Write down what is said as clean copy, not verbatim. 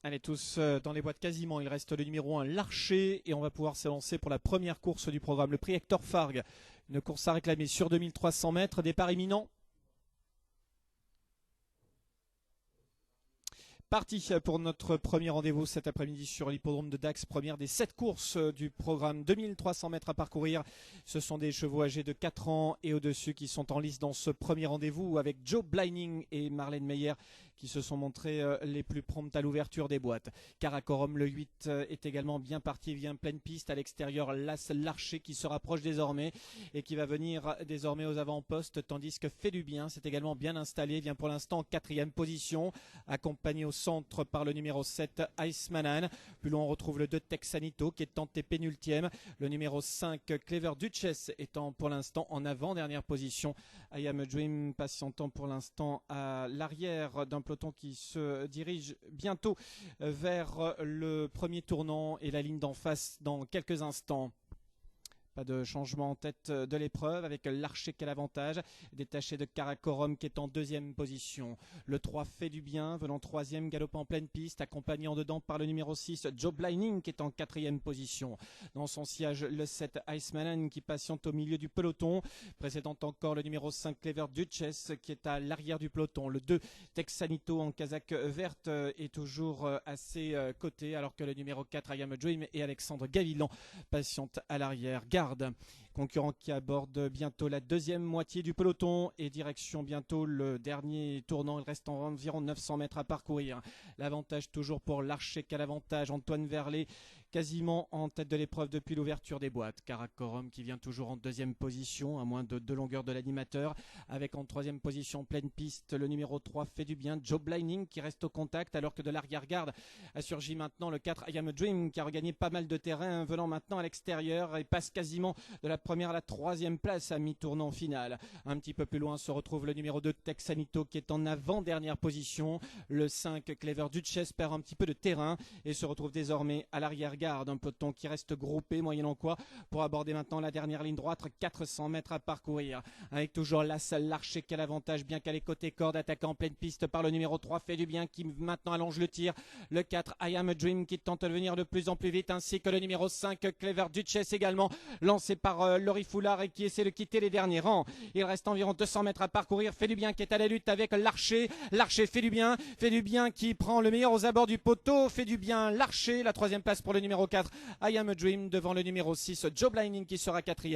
Allez, tous dans les boîtes quasiment. Il reste le numéro 1, l'Archer, et on va pouvoir s'élancer pour la première course du programme. Le prix Hector Fargue, une course à réclamer sur 2300 mètres, départ imminent. Parti pour notre premier rendez-vous cet après-midi sur l'hippodrome de Dax, première des 7 courses du programme, 2300 mètres à parcourir. Ce sont des chevaux âgés de 4 ans et au-dessus qui sont en lice dans ce premier rendez-vous avec Joe Blining et Marlène Meyer qui se sont montrés les plus promptes à l'ouverture des boîtes. Karakorum, le 8, est également bien parti, vient pleine piste à l'extérieur. L'Archer qui se rapproche désormais et qui va venir désormais aux avant-postes, tandis que Fait du Bien, c'est également bien installé, vient pour l'instant en 4e position, accompagné au centre par le numéro 7, Icemanan. Plus loin, on retrouve le 2, Texanito, qui est tenté pénultième. Le numéro 5, Clever Duchess, étant pour l'instant en avant-dernière position. I Am a Dream patientant pour l'instant à l'arrière d'un peloton qui se dirige bientôt vers le premier tournant et la ligne d'en face dans quelques instants. Pas de changement en tête de l'épreuve avec l'Archer qui a l'avantage, détaché de Karakorum qui est en 2e position. Le 3, Fait du Bien, venant 3e, galopant en pleine piste, accompagné en dedans par le numéro 6, Joe Blining qui est en 4e position. Dans son sillage, le 7, Icemanan qui patiente au milieu du peloton, précédant encore le numéro 5, Clever Duchess qui est à l'arrière du peloton. Le 2, Texanito en casaque verte est toujours assez coté, alors que le numéro 4, I Am a Dream et Alexandre Gavilan patiente à l'arrière. Concurrent qui aborde bientôt la 2e moitié du peloton et direction bientôt le dernier tournant. Il reste environ 900 mètres à parcourir. L'avantage toujours pour l'Archer qui a l'avantage. Antoine Verlet quasiment en tête de l'épreuve depuis l'ouverture des boîtes. Karakorum qui vient toujours en 2e position à moins de 2 longueurs de l'animateur, avec en 3e position pleine piste le numéro 3, Fait du Bien, Joe Blining qui reste au contact, alors que de l'arrière-garde a surgi maintenant le 4, I Am a Dream qui a regagné pas mal de terrain, venant maintenant à l'extérieur et passe quasiment de la première à la 3e place à mi-tournant final. Un petit peu plus loin se retrouve le numéro 2, Texanito qui est en avant-dernière position. Le 5, Clever Duchess, perd un petit peu de terrain et se retrouve désormais à l'arrière-garde. Un peloton qui reste groupé, moyennant quoi, pour aborder maintenant la dernière ligne droite, 400 mètres à parcourir. Avec toujours l'Archer qui a l'avantage, bien qu'à les côtés cordes, attaquant en pleine piste par le numéro 3, Fait du Bien qui maintenant allonge le tir. Le 4, I Am a Dream qui tente de venir de plus en plus vite, ainsi que le numéro 5, Clever Duchess également, lancé par Laurie Foulard et qui essaie de quitter les derniers rangs. Il reste environ 200 mètres à parcourir. Fait du Bien qui est à la lutte avec l'Archer. L'Archer, Fait du Bien qui prend le meilleur aux abords du poteau. Fait du Bien, l'Archer, la 3e place pour le numéro 4, I Am a Dream, devant le numéro 6, Joe Blining qui sera 4e.